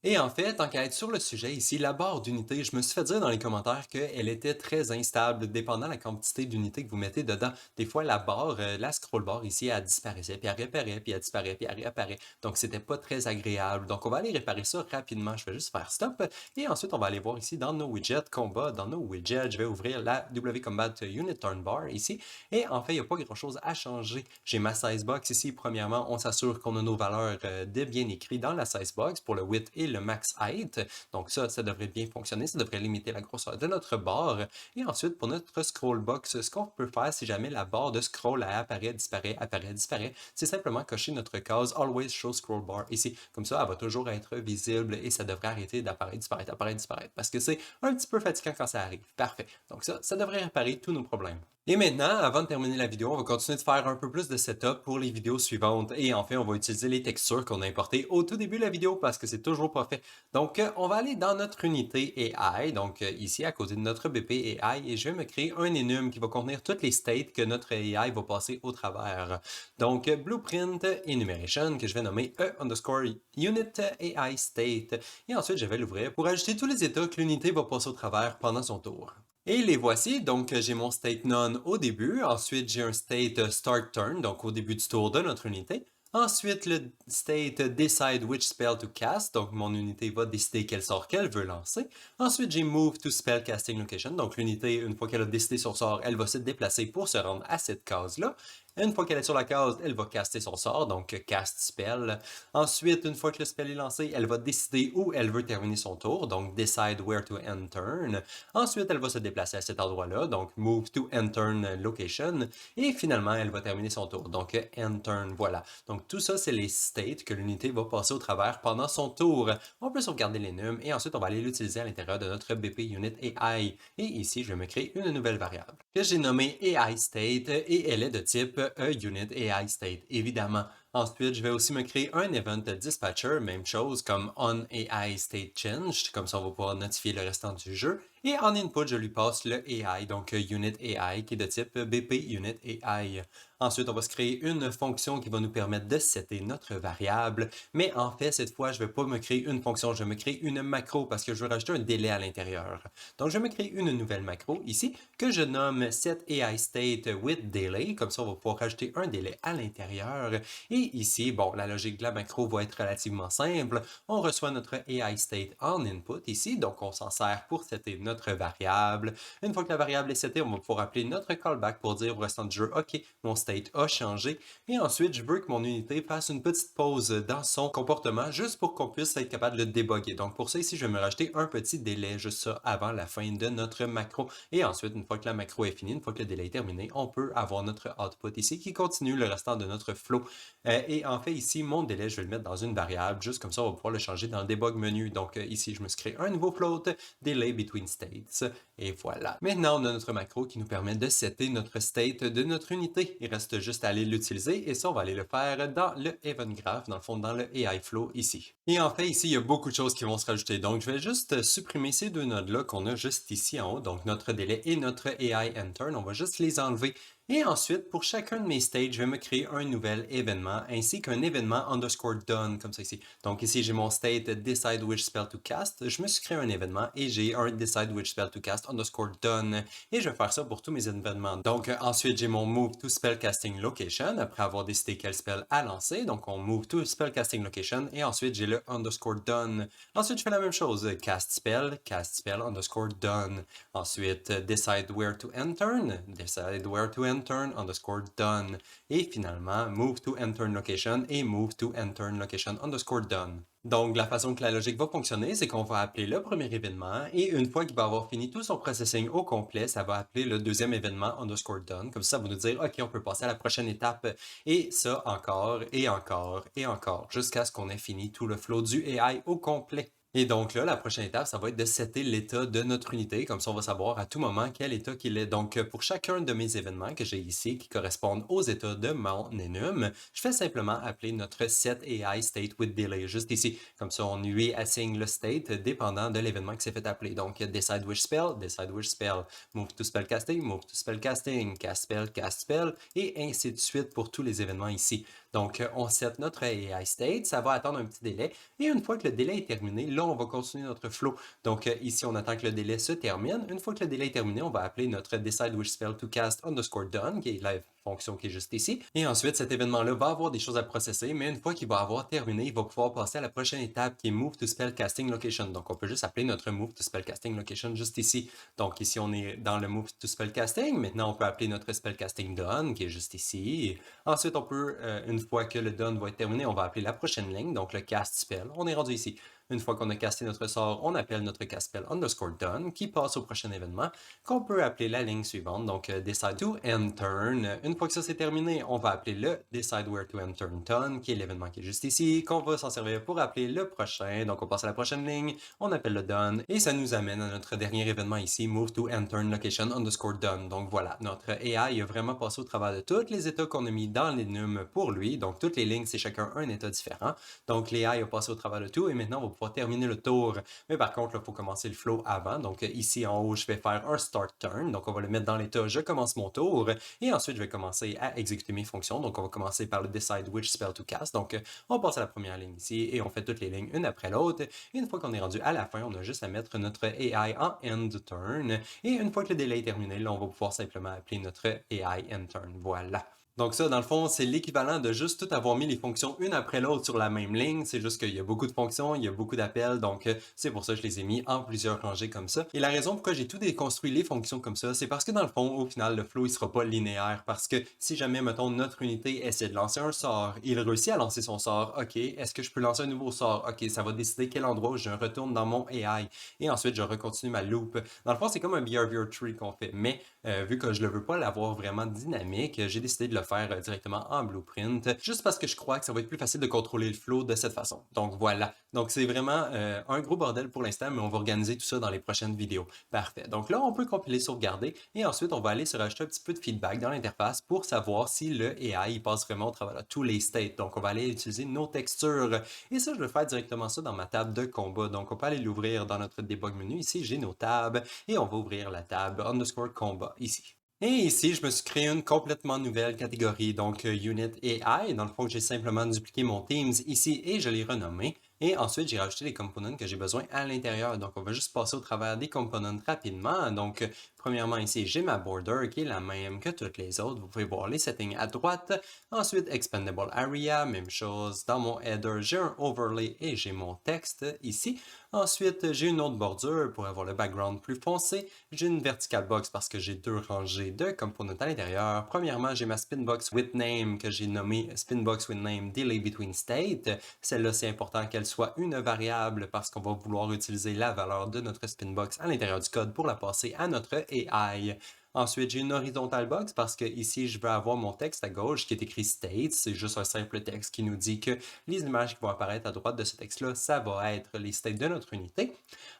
Et en fait, tant qu'à être sur le sujet ici, la barre d'unité, je me suis fait dire dans les commentaires qu'elle était très instable, dépendant de la quantité d'unités que vous mettez dedans. Des fois, la barre, la scroll bar ici, elle disparaissait, puis elle réapparaît, puis elle disparaît, puis elle réapparaît. Donc, c'était pas très agréable. Donc, on va aller réparer ça rapidement. Je vais juste faire stop. Et ensuite, on va aller voir ici dans nos widgets combat. Dans nos widgets, je vais ouvrir la WCombat Unit Turn Bar ici. Et en fait, il n'y a pas grand-chose à changer. J'ai ma size box ici. Premièrement, on s'assure qu'on a nos valeurs de bien écrites dans la size box pour le width et le max height. Donc ça devrait bien fonctionner. Ça devrait limiter la grosseur de notre barre. Et ensuite, pour notre scroll box, ce qu'on peut faire si jamais la barre de scroll apparaît, disparaît, c'est simplement cocher notre case Always Show Scroll Bar ici. Comme ça, elle va toujours être visible et ça devrait arrêter d'apparaître, disparaître. Parce que c'est un petit peu fatigant quand ça arrive. Parfait. Donc ça devrait réparer tous nos problèmes. Et maintenant, avant de terminer la vidéo, on va continuer de faire un peu plus de setup pour les vidéos suivantes. Et enfin, on va utiliser les textures qu'on a importées au tout début de la vidéo parce que c'est toujours pas fait. Donc, on va aller dans notre unité AI, donc ici à côté de notre BP AI, et je vais me créer un enum qui va contenir toutes les states que notre AI va passer au travers. Donc, Blueprint Enumeration, que je vais nommer E_unit AI State. Et ensuite, je vais l'ouvrir pour ajouter tous les états que l'unité va passer au travers pendant son tour. Et les voici, donc j'ai mon state none au début, ensuite j'ai un state start turn, donc au début du tour de notre unité. Ensuite, le state decide which spell to cast, donc mon unité va décider quel sort qu'elle veut lancer. Ensuite, j'ai move to spell casting location, donc l'unité, une fois qu'elle a décidé son sort, elle va se déplacer pour se rendre à cette case-là. Une fois qu'elle est sur la case, elle va caster son sort, donc cast spell. Ensuite, une fois que le spell est lancé, elle va décider où elle veut terminer son tour, donc decide where to end turn. Ensuite, elle va se déplacer à cet endroit-là, donc move to end turn location. Et finalement, elle va terminer son tour, donc end turn, voilà. Donc tout ça, c'est les states que l'unité va passer au travers pendant son tour. On peut sauvegarder l'enum et ensuite, on va aller l'utiliser à l'intérieur de notre BP Unit AI. Et ici, je vais me créer une nouvelle variable que j'ai nommée AI State et elle est de type Unit AI State, évidemment. Ensuite, je vais aussi me créer un event dispatcher, même chose comme on AI state changed, comme ça on va pouvoir notifier le restant du jeu. Et en input, je lui passe le AI, donc Unit AI, qui est de type BP Unit AI. Ensuite, on va se créer une fonction qui va nous permettre de setter notre variable. Mais en fait, cette fois, je ne vais pas me créer une fonction, je vais me créer une macro parce que je veux rajouter un délai à l'intérieur. Donc, je vais me créer une nouvelle macro ici que je nomme setAIState with delay. Comme ça, on va pouvoir rajouter un délai à l'intérieur. Et ici, bon, la logique de la macro va être relativement simple. On reçoit notre AI state en input ici, donc on s'en sert pour setter notre variable. Une fois que la variable est setée, on va pouvoir appeler notre callback pour dire au restant du jeu, OK, mon state a changé. Et ensuite, je veux que mon unité fasse une petite pause dans son comportement juste pour qu'on puisse être capable de le débugger. Donc pour ça, ici, je vais me rajouter un petit délai, juste ça, avant la fin de notre macro. Et ensuite, une fois que la macro est finie, une fois que le délai est terminé, on peut avoir notre output ici qui continue le restant de notre flow. Et en fait, ici, mon délai, je vais le mettre dans une variable, juste comme ça, on va pouvoir le changer dans le debug menu. Donc ici, je me suis créé un nouveau float, delay between states, et voilà. Maintenant, on a notre macro qui nous permet de setter notre state de notre unité. Il reste juste à aller l'utiliser, et ça, on va aller le faire dans le event graph, dans le fond, dans le AI flow ici. Et en fait, ici, il y a beaucoup de choses qui vont se rajouter. Donc, je vais juste supprimer ces deux nodes-là qu'on a juste ici en haut, donc notre délai et notre AI intern. On va juste les enlever. Et ensuite, pour chacun de mes stages, je vais me créer un nouvel événement ainsi qu'un événement underscore done, comme ça ici. Donc ici, j'ai mon state decide which spell to cast. Je me suis créé un événement et j'ai un decide which spell to cast underscore done. Et je vais faire ça pour tous mes événements. Donc ensuite, j'ai mon move to spell casting location après avoir décidé quel spell à lancer. Donc on move to spell casting location et ensuite j'ai le underscore done. Ensuite, je fais la même chose. Cast spell underscore done. Ensuite, decide where to enter underscore done. Et finalement, move to enter location et move to enter location underscore done. Donc, la façon que la logique va fonctionner, c'est qu'on va appeler le premier événement et une fois qu'il va avoir fini tout son processing au complet, ça va appeler le deuxième événement underscore done. Comme ça va nous dire, OK, on peut passer à la prochaine étape et ça encore et encore et encore jusqu'à ce qu'on ait fini tout le flow du AI au complet. Et donc là, la prochaine étape, ça va être de setter l'état de notre unité. Comme ça, on va savoir à tout moment quel état qu'il est. Donc, pour chacun de mes événements que j'ai ici, qui correspondent aux états de mon enum, je fais simplement appeler notre setAI state with delay, juste ici. Comme ça, on lui assigne le state dépendant de l'événement qui s'est fait appeler. Donc, decide which spell, move to spellcasting, cast spell, et ainsi de suite pour tous les événements ici. Donc, on set notre AI state, ça va attendre un petit délai, et une fois que le délai est terminé, là, on va continuer notre flow. Donc, ici, on attend que le délai se termine. Une fois que le délai est terminé, on va appeler notre decide which spell to cast underscore done, qui est la fonction qui est juste ici. Et ensuite, cet événement-là va avoir des choses à processer, mais une fois qu'il va avoir terminé, il va pouvoir passer à la prochaine étape qui est move to spell casting location. Donc, on peut juste appeler notre move to spell casting location juste ici. Donc, ici, on est dans le move to spell casting. Maintenant, on peut appeler notre spell casting done, qui est juste ici. Ensuite, on peut, une fois que le done va être terminé, on va appeler la prochaine ligne, donc le cast spell. On est rendu ici. Une fois qu'on a casté notre sort, on appelle notre cast spell underscore done qui passe au prochain événement qu'on peut appeler la ligne suivante, donc decide to end turn. Une fois que ça c'est terminé, on va appeler le decide where to end turn done qui est l'événement qui est juste ici, qu'on va s'en servir pour appeler le prochain. Donc on passe à la prochaine ligne, on appelle le done et ça nous amène à notre dernier événement ici, move to end turn location underscore done. Donc voilà, notre AI a vraiment passé au travers de tous les états qu'on a mis dans l'enum pour lui. Donc toutes les lignes, c'est chacun un état différent. Donc l'AI a passé au travers de tout et maintenant on va pouvoir terminer le tour. Mais par contre, il faut commencer le flow avant. Donc ici en haut, je vais faire un start turn. Donc on va le mettre dans l'état je commence mon tour. Et ensuite, je vais commencer à exécuter mes fonctions. Donc on va commencer par le decide which spell to cast. Donc on passe à la première ligne ici et on fait toutes les lignes une après l'autre. Et une fois qu'on est rendu à la fin, on a juste à mettre notre AI en end turn. Et une fois que le délai est terminé, là, on va pouvoir simplement appeler notre AI end turn. Voilà. Donc ça, dans le fond, c'est l'équivalent de juste tout avoir mis les fonctions une après l'autre sur la même ligne. C'est juste qu'il y a beaucoup de fonctions, il y a beaucoup d'appels, donc c'est pour ça que je les ai mis en plusieurs rangées comme ça. Et la raison pourquoi j'ai tout déconstruit les fonctions comme ça, c'est parce que dans le fond, au final, le flow, il sera pas linéaire. Parce que si jamais, mettons, notre unité essaie de lancer un sort, il réussit à lancer son sort, ok, est-ce que je peux lancer un nouveau sort? Ok, ça va décider quel endroit je retourne dans mon AI. Et ensuite, je recontinue ma loop. Dans le fond, c'est comme un behavior tree qu'on fait, mais vu que je ne veux pas l'avoir vraiment dynamique, j'ai décidé de le faire directement en Blueprint, juste parce que je crois que ça va être plus facile de contrôler le flow de cette façon. Donc voilà. Donc c'est vraiment un gros bordel pour l'instant, mais on va organiser tout ça dans les prochaines vidéos. Parfait. Donc là, on peut compiler, sauvegarder, et ensuite, on va aller se rajouter un petit peu de feedback dans l'interface pour savoir si le AI passe vraiment au travers de tous les states. Donc, on va aller utiliser nos textures. Et ça, je vais faire directement ça dans ma table de combat. Donc, on peut aller l'ouvrir dans notre debug menu. Ici, j'ai nos tables et on va ouvrir la table underscore combat ici. Et ici, je me suis créé une complètement nouvelle catégorie, donc Unit AI. Dans le fond, j'ai simplement dupliqué mon Teams ici et je l'ai renommé. Et ensuite, j'ai rajouté les components que j'ai besoin à l'intérieur. Donc, on va juste passer au travers des components rapidement. Donc, premièrement, ici, j'ai ma border qui est la même que toutes les autres. Vous pouvez voir les settings à droite. Ensuite, Expandable Area, même chose. Dans mon header, j'ai un overlay et j'ai mon texte ici. Ensuite, j'ai une autre bordure pour avoir le background plus foncé. J'ai une vertical box parce que j'ai deux rangées de components à l'intérieur. Premièrement, j'ai ma spinbox with name que j'ai nommée spinbox with name delay between state. Celle-là, c'est important qu'elle soit une variable parce qu'on va vouloir utiliser la valeur de notre spinbox à l'intérieur du code pour la passer à notre AI. Ensuite, j'ai une horizontal box parce que ici, je veux avoir mon texte à gauche qui est écrit state. C'est juste un simple texte qui nous dit que les images qui vont apparaître à droite de ce texte-là, ça va être les states de notre unité.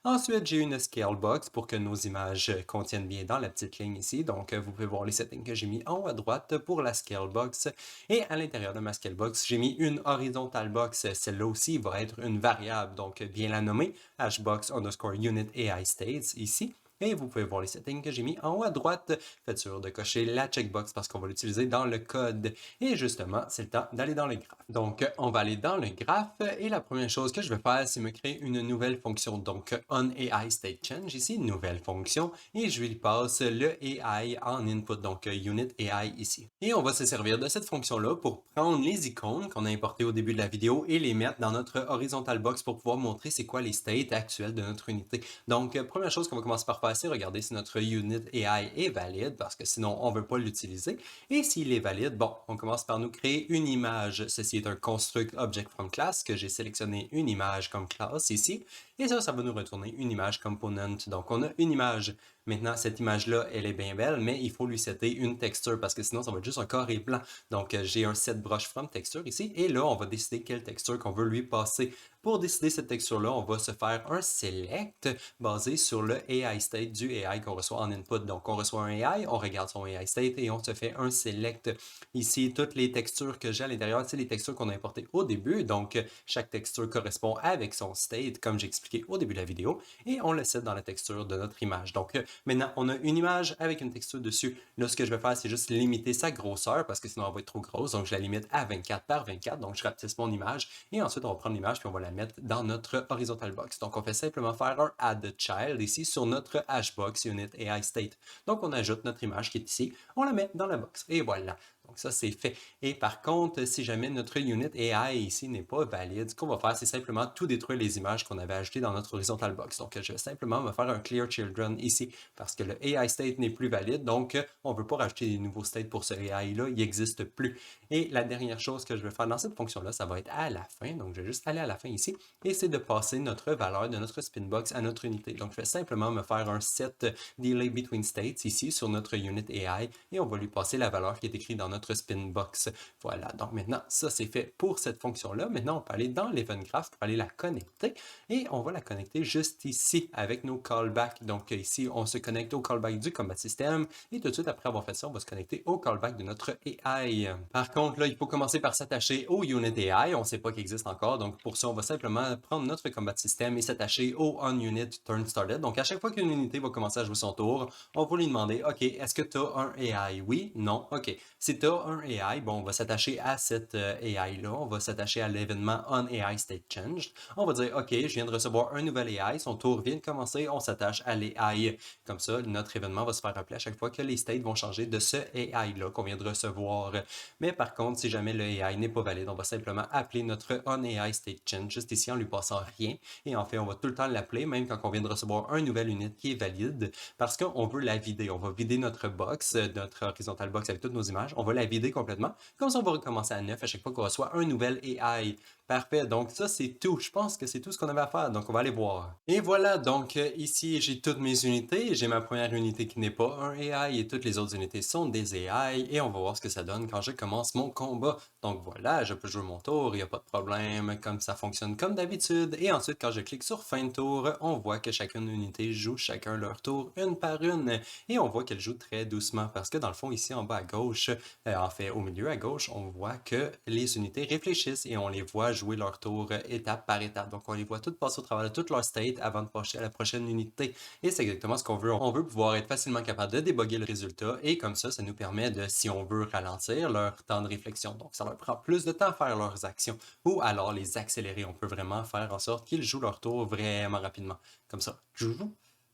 Ensuite, j'ai une scale box pour que nos images contiennent bien dans la petite ligne ici. Donc, vous pouvez voir les settings que j'ai mis en haut à droite pour la scale box. Et à l'intérieur de ma scale box, j'ai mis une horizontal box. Celle-là aussi va être une variable, donc bien la nommer, hashbox underscore unit AI states ici. Et vous pouvez voir les settings que j'ai mis en haut à droite. Faites sûr de cocher la checkbox parce qu'on va l'utiliser dans le code. Et justement, c'est le temps d'aller dans le graphe. Donc, on va aller dans le graphe et la première chose que je vais faire, c'est me créer une nouvelle fonction. Donc, onAIStateChange ici, nouvelle fonction. Et je lui passe le AI en input, donc unit AI ici. Et on va se servir de cette fonction-là pour prendre les icônes qu'on a importées au début de la vidéo et les mettre dans notre horizontal box pour pouvoir montrer c'est quoi les states actuels de notre unité. Donc, première chose qu'on va commencer par faire, c'est regarder si notre unit AI est valide parce que sinon, on ne veut pas l'utiliser. Et s'il est valide, bon, on commence par nous créer une image. Ceci est un construct object from class que j'ai sélectionné une image comme classe ici. Et ça va nous retourner une image component. Donc, on a une image. Maintenant, cette image-là, elle est bien belle, mais il faut lui setter une texture parce que sinon, ça va être juste un carré blanc. Donc, j'ai un set brush from texture ici. Et là, on va décider quelle texture qu'on veut lui passer. Pour décider cette texture-là, on va se faire un select basé sur le AI state du AI qu'on reçoit en input. Donc, on reçoit un AI, on regarde son AI state et on se fait un select. Ici, toutes les textures que j'ai à l'intérieur, c'est les textures qu'on a importées au début. Donc, chaque texture correspond avec son state, comme j'ai expliqué au début de la vidéo, et on le set dans la texture de notre image. Donc, maintenant, on a une image avec une texture dessus. Là, ce que je vais faire, c'est juste limiter sa grosseur parce que sinon, elle va être trop grosse. Donc, je la limite à 24 par 24. Donc, je rapetisse mon image et ensuite, on va prendre l'image puis on va la mettre dans notre horizontal box. Donc, on fait simplement faire un add child ici sur notre hashbox unit AI state. Donc, on ajoute notre image qui est ici, on la met dans la box et voilà. Donc ça, c'est fait. Et par contre, si jamais notre unit AI ici n'est pas valide, ce qu'on va faire, c'est simplement tout détruire les images qu'on avait ajoutées dans notre horizontal box. Donc, je vais simplement me faire un clear children ici parce que le AI state n'est plus valide. Donc, on ne veut pas rajouter des nouveaux states pour ce AI-là. Il n'existe plus. Et la dernière chose que je vais faire dans cette fonction-là, ça va être à la fin. Donc, je vais juste aller à la fin ici et c'est de passer notre valeur de notre spinbox à notre unité. Donc, je vais simplement me faire un set delay between states ici sur notre unit AI et on va lui passer la valeur qui est écrite dans notre spinbox. Voilà, donc maintenant, ça c'est fait pour cette fonction-là. Maintenant, on peut aller dans l'event graph pour aller la connecter et on va la connecter juste ici avec nos callbacks. Donc ici, on se connecte au callback du combat system et tout de suite après avoir fait ça, on va se connecter au callback de notre AI. Par contre, là, il faut commencer par s'attacher au unit AI. On ne sait pas qu'il existe encore, donc pour ça, on va simplement prendre notre combat system et s'attacher au onUnit turn started. Donc à chaque fois qu'une unité va commencer à jouer son tour, on va lui demander, OK, est-ce que tu as un AI? Oui, non, OK. Si tu as un AI, bon, on va s'attacher à cet AI-là, on va s'attacher à l'événement onAIStateChanged. On va dire, OK, je viens de recevoir un nouvel AI, son tour vient de commencer, on s'attache à l'AI. Comme ça, notre événement va se faire rappeler à chaque fois que les states vont changer de ce AI-là qu'on vient de recevoir. Mais par contre, si jamais le AI n'est pas valide, on va simplement appeler notre onAIStateChange juste ici en lui passant rien. Et en fait, on va tout le temps l'appeler, même quand on vient de recevoir un nouvel unit qui est valide, parce qu'on veut la vider. On va vider notre box, notre horizontal box avec toutes nos images. On va la vider complètement. Comme ça, on va recommencer à neuf à chaque fois qu'on reçoit un nouvel AI. Parfait, donc ça c'est tout. Je pense que c'est tout ce qu'on avait à faire, donc on va aller voir. Et voilà, donc ici j'ai toutes mes unités. J'ai ma première unité qui n'est pas un AI et toutes les autres unités sont des AI et on va voir ce que ça donne quand je commence mon combat. Donc voilà, je peux jouer mon tour, il n'y a pas de problème, comme ça fonctionne comme d'habitude. Et ensuite, quand je clique sur fin de tour, on voit que chacune unité joue chacun leur tour une par une. Et on voit qu'elle joue très doucement parce que dans le fond, ici en bas à gauche, en fait au milieu à gauche, on voit que les unités réfléchissent et on les voit jouer leur tour étape par étape. Donc on les voit toutes passer au travers de toute leur state avant de passer à la prochaine unité. Et c'est exactement ce qu'on veut. On veut pouvoir être facilement capable de débugger le résultat et comme ça nous permet de, si on veut, ralentir leur temps de réflexion. Donc ça leur prend plus de temps à faire leurs actions ou alors les accélérer. On peut vraiment faire en sorte qu'ils jouent leur tour vraiment rapidement. Comme ça.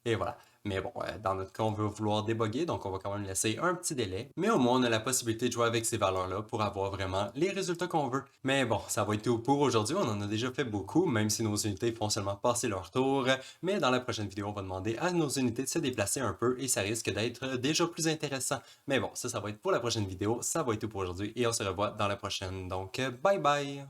Et voilà. Mais bon, dans notre cas, on veut vouloir débugger, donc on va quand même laisser un petit délai. Mais au moins, on a la possibilité de jouer avec ces valeurs-là pour avoir vraiment les résultats qu'on veut. Mais bon, ça va être tout pour aujourd'hui. On en a déjà fait beaucoup, même si nos unités font seulement passer leur tour. Mais dans la prochaine vidéo, on va demander à nos unités de se déplacer un peu et ça risque d'être déjà plus intéressant. Mais bon, ça va être pour la prochaine vidéo. Ça va être tout pour aujourd'hui et on se revoit dans la prochaine. Donc, bye bye!